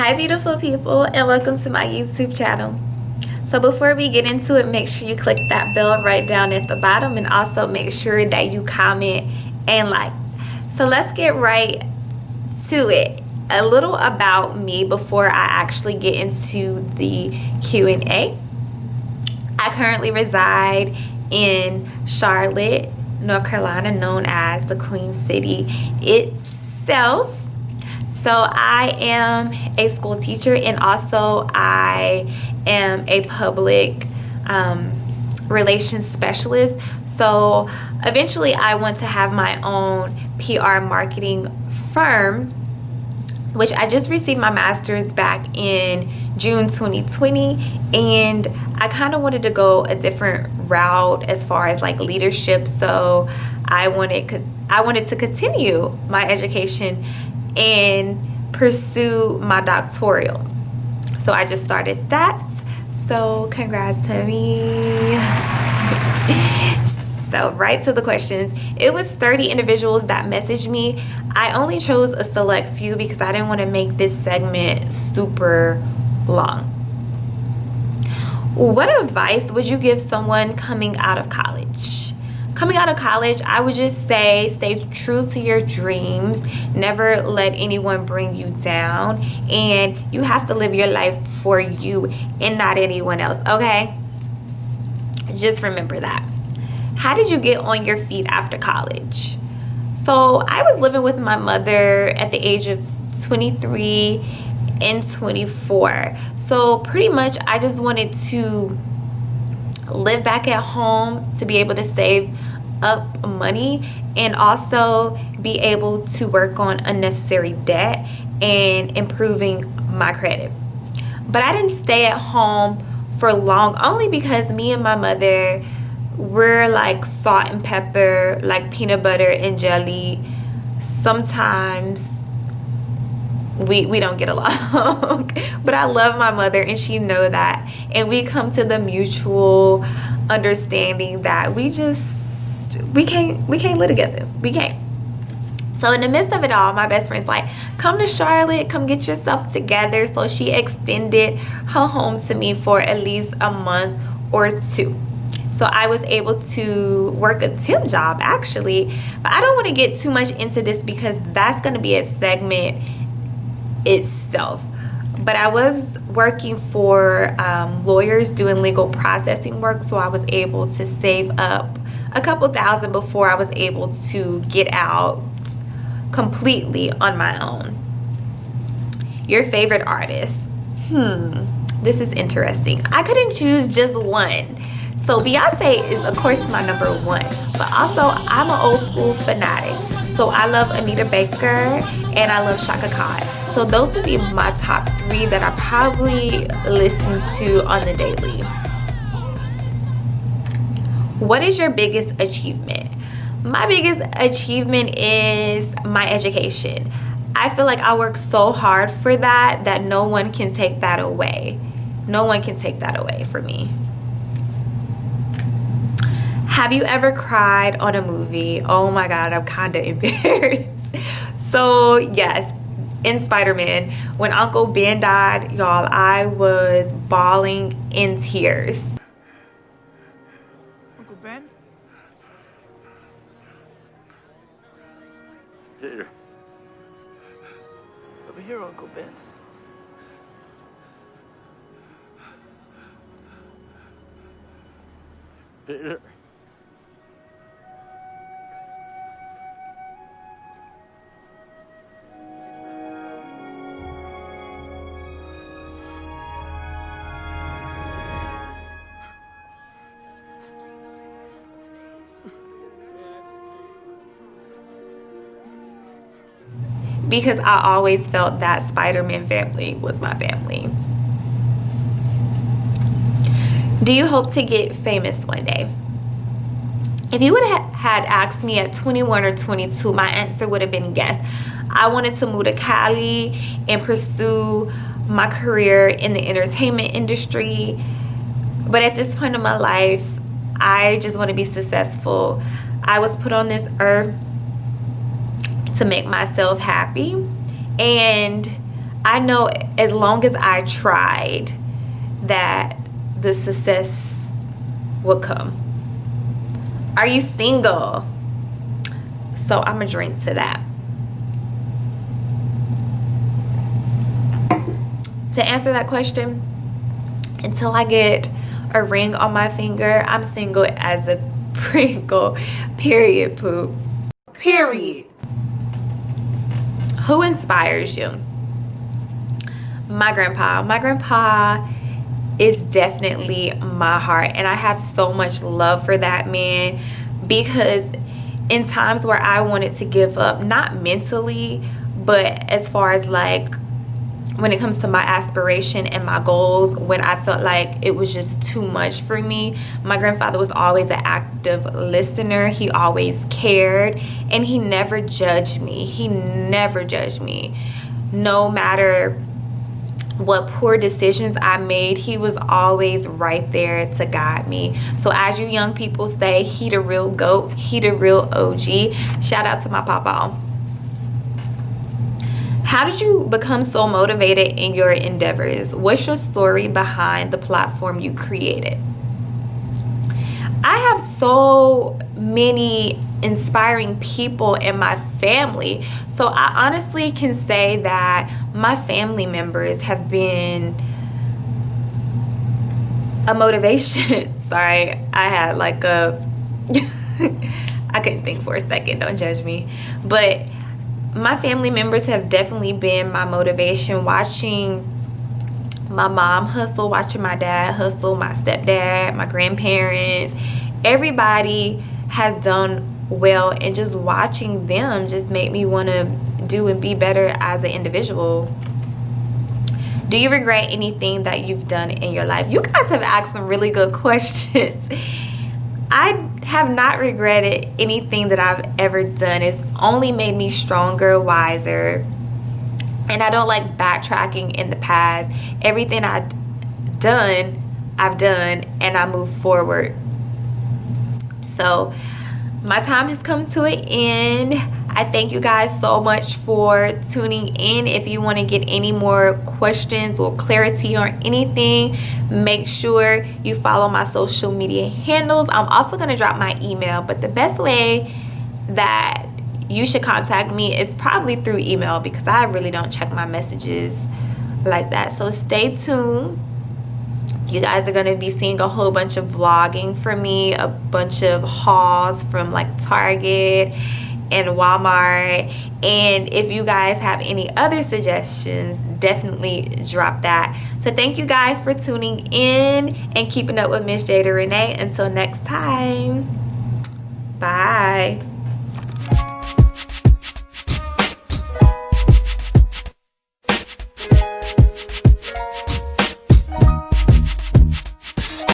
Hi beautiful people, and welcome to my YouTube channel. So before we get into it, make sure you click that bell right down at the bottom, and also make sure that you comment and like. So let's get right to it. A little about me before I actually get into the Q&A. I currently reside in Charlotte, North Carolina, known as the Queen City itself. So I am a school teacher, and also I am a public relations specialist. So eventually I want to have my own PR marketing firm, which I just received my master's back in June 2020, and I kind of wanted to go a different route as far as like leadership. So I wanted to continue my education and pursue my doctoral. So I just started that. So congrats to me. So right to the questions. It was 30 individuals that messaged me. I only chose a select few because I didn't want to make this segment super long. What advice would you give someone coming out of college? Coming out of college, I would just say stay true to your dreams. Never let anyone bring you down. And you have to live your life for you and not anyone else, okay? Just remember that. How did you get on your feet after college? So I was living with my mother at the age of 23 and 24. So pretty much I just wanted to live back at home to be able to save up money and also be able to work on unnecessary debt and improving my credit. But I didn't stay at home for long, only because me and my mother, we're like salt and pepper, like peanut butter and jelly. Sometimes we don't get along. But I love my mother and she know that, and we come to the mutual understanding that we can't live together. We can't. So in the midst of it all, my best friend's like, come to Charlotte, come get yourself together. So she extended her home to me for at least a month or two. So I was able to work a temp job actually. But I don't want to get too much into this because that's going to be a segment itself. But I was working for lawyers doing legal processing work, so I was able to save up a couple thousand before I was able to get out completely on my own. Your favorite artist? This is interesting. I couldn't choose just one. So Beyonce is of course my number one, but also I'm an old school fanatic. So I love Anita Baker and I love Shaka Khan. So those would be my top three that I probably listen to on the daily. What is your biggest achievement? My biggest achievement is my education. I feel like I worked so hard for that no one can take that away. No one can take that away from me. Have you ever cried on a movie? Oh my God, I'm kind of embarrassed. So yes, in Spider-Man, when Uncle Ben died, y'all, I was bawling in tears. Uncle Ben? Here. Over here, Uncle Ben. Here. Because I always felt that Spider-Man family was my family. Do you hope to get famous one day? If you would have had asked me at 21 or 22, my answer would have been yes. I wanted to move to Cali and pursue my career in the entertainment industry. But at this point in my life, I just want to be successful. I was put on this earth to make myself happy, and I know as long as I tried that the success would come. Are you single? So I'm gonna drink to that. To answer that question, until I get a ring on my finger, I'm single as a Pringle. Period, poop. Period. Who inspires you? My grandpa. My grandpa is definitely my heart, and I have so much love for that man, because in times where I wanted to give up, not mentally, but as far as like when it comes to my aspiration and my goals, when I felt like it was just too much for me, my grandfather was always an active listener. He always cared, and he never judged me. He never judged me. No matter what poor decisions I made, he was always right there to guide me. So as you young people say, he the real GOAT, he the real OG. Shout out to my papa. How did you become so motivated in your endeavors? What's your story behind the platform you created? I have so many inspiring people in my family. So I honestly can say that my family members have been a motivation. Sorry, I had like a I couldn't think for a second, don't judge me. But my family members have definitely been my motivation. Watching my mom hustle, watching my dad hustle, my stepdad, my grandparents, everybody has done well, and just watching them just made me want to do and be better as an individual. Do you regret anything that you've done in your life? You guys have asked some really good questions. I have not regretted anything that I've ever done. It's only made me stronger, wiser, and I don't like backtracking in the past. Everything I've done, and I move forward. So my time has come to an end. I thank you guys so much for tuning in. If you want to get any more questions or clarity or anything, make sure you follow my social media handles. I'm also going to drop my email, but the best way that you should contact me is probably through email, because I really don't check my messages like that. So stay tuned. You guys are going to be seeing a whole bunch of vlogging from me, a bunch of hauls from like Target and Walmart. And if you guys have any other suggestions, definitely drop that. So thank you guys for tuning in and keeping up with Miss Jada Renay. Until next time, bye.